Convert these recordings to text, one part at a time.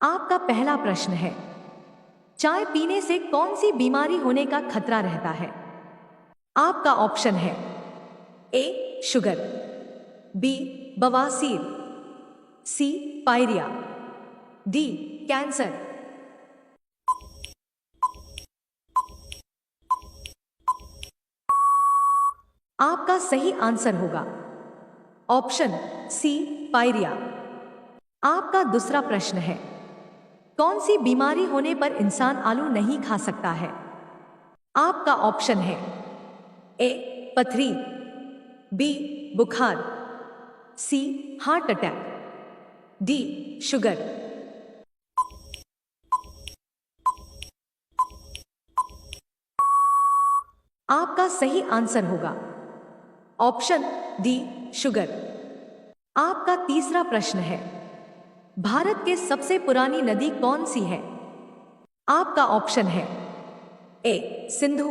आपका पहला प्रश्न है, चाय पीने से कौन सी बीमारी होने का खतरा रहता है? आपका ऑप्शन है ए शुगर, बी बवासीर, सी पायरिया, डी कैंसर। आपका सही आंसर होगा ऑप्शन सी पायरिया। आपका दूसरा प्रश्न है, कौन सी बीमारी होने पर इंसान आलू नहीं खा सकता है? आपका ऑप्शन है ए पथरी, बी बुखार, सी हार्ट अटैक, डी शुगर। आपका सही आंसर होगा ऑप्शन डी शुगर। आपका तीसरा प्रश्न है, भारत के सबसे पुरानी नदी कौन सी है? आपका ऑप्शन है ए सिंधु,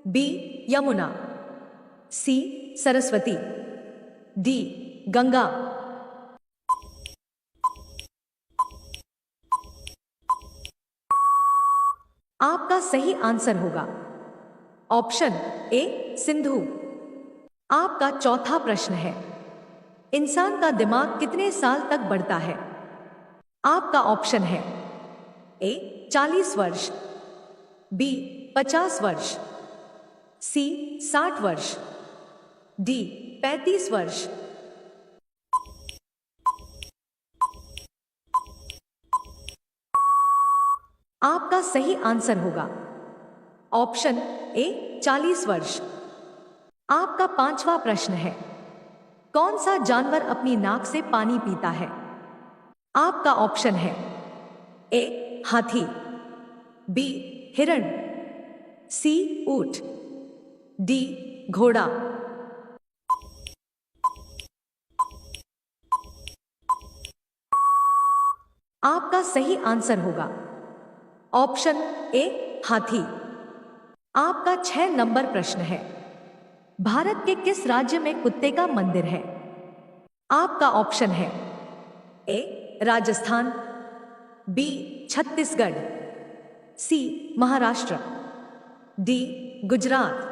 बी यमुना, सी सरस्वती, डी गंगा। आपका सही आंसर होगा ऑप्शन ए सिंधु। आपका चौथा प्रश्न है, इंसान का दिमाग कितने साल तक बढ़ता है? आपका ऑप्शन है ए 40 वर्ष, बी 50 वर्ष, सी 60 वर्ष, डी 35 वर्ष। आपका सही आंसर होगा ऑप्शन ए 40 वर्ष। आपका पांचवा प्रश्न है, कौन सा जानवर अपनी नाक से पानी पीता है? आपका ऑप्शन है ए हाथी, बी हिरण, सी ऊंट, डी घोड़ा। आपका सही आंसर होगा ऑप्शन ए हाथी। आपका 6 नंबर प्रश्न है, भारत के किस राज्य में कुत्ते का मंदिर है? आपका ऑप्शन है ए राजस्थान, बी छत्तीसगढ़, सी महाराष्ट्र, डी गुजरात।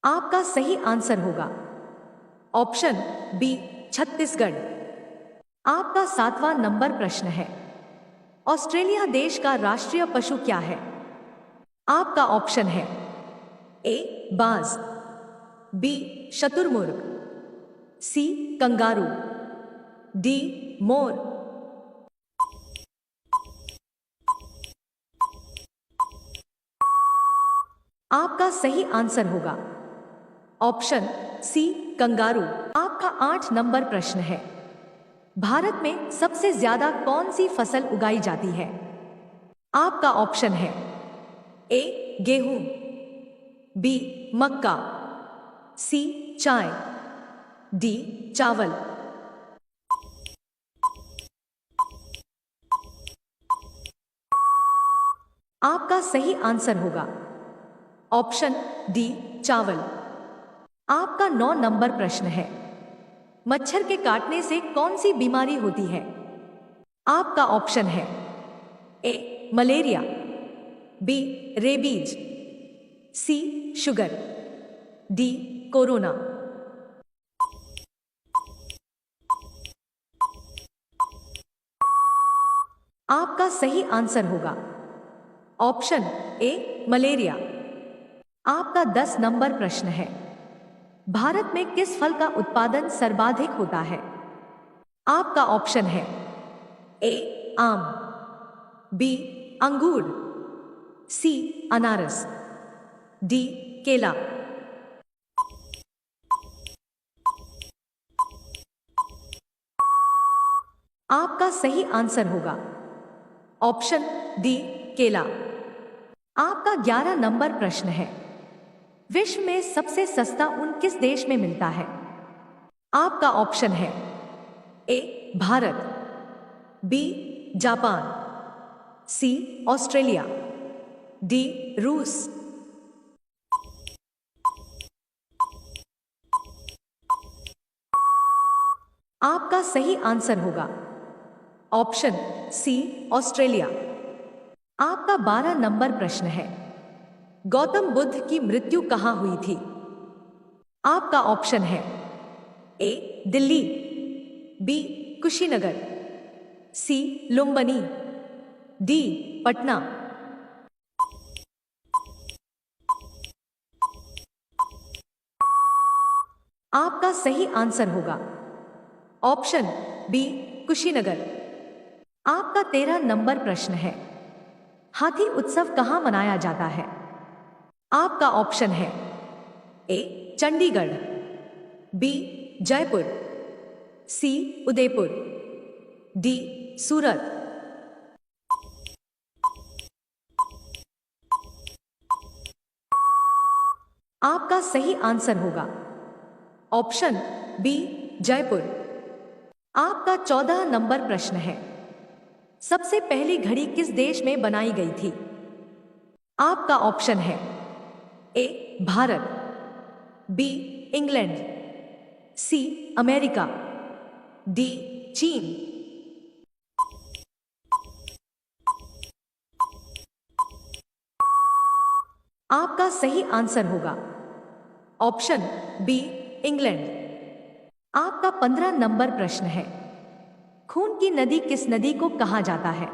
आपका सही आंसर होगा ऑप्शन बी छत्तीसगढ़। आपका 7वां नंबर प्रश्न है, ऑस्ट्रेलिया देश का राष्ट्रीय पशु क्या है? आपका ऑप्शन है ए बाज, बी शतुरमुर्ग, सी कंगारू, डी मोर। आपका सही आंसर होगा ऑप्शन सी कंगारू। आपका 8 नंबर प्रश्न है, भारत में सबसे ज्यादा कौन सी फसल उगाई जाती है? आपका ऑप्शन है ए गेहूं, बी मक्का, सी चाय, डी चावल। आपका सही आंसर होगा ऑप्शन डी चावल। आपका 9 नंबर प्रश्न है, मच्छर के काटने से कौन सी बीमारी होती है? आपका ऑप्शन है ए मलेरिया, बी रेबीज, सी शुगर, डी कोरोना। आपका सही आंसर होगा ऑप्शन ए मलेरिया। आपका 10 नंबर प्रश्न है, भारत में किस फल का उत्पादन सर्वाधिक होता है? आपका ऑप्शन है ए आम, बी अंगूर, सी अनारस, डी केला। आपका सही आंसर होगा ऑप्शन डी केला। आपका 11 नंबर प्रश्न है, विश्व में सबसे सस्ता ऊन किस देश में मिलता है? आपका ऑप्शन है A Bharat, B Japan, C Australia, D रूस। आपका सही आंसर होगा ऑप्शन सी ऑस्ट्रेलिया। आपका 12 नंबर प्रश्न है, गौतम बुद्ध की मृत्यु कहां हुई थी? आपका ऑप्शन है ए दिल्ली, बी कुशीनगर, सी लुम्बिनी, डी पटना। आपका सही आंसर होगा ऑप्शन बी कुशीनगर। आपका 13 नंबर प्रश्न है, हाथी उत्सव कहां मनाया जाता है? आपका ऑप्शन है ए चंडीगढ़, बी जयपुर, सी उदयपुर, डी सूरत। आपका सही आंसर होगा ऑप्शन बी जयपुर। आपका 14 नंबर प्रश्न है, सबसे पहली घड़ी किस देश में बनाई गई थी? आपका ऑप्शन है A Bharat, B England, C America, D चीन। आपका सही आंसर होगा ऑप्शन बी इंग्लैंड। आपका 15 नंबर प्रश्न है, खून की नदी किस नदी को कहा जाता है?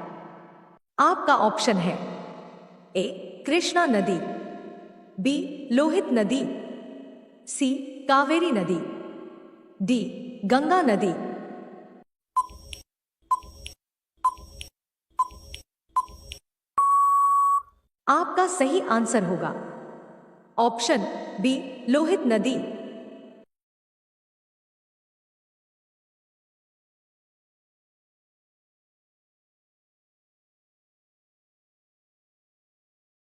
आपका ऑप्शन है ए कृष्णा नदी, बी लोहित नदी, सी कावेरी नदी, डी गंगा नदी। आपका सही आंसर होगा ऑप्शन बी लोहित नदी।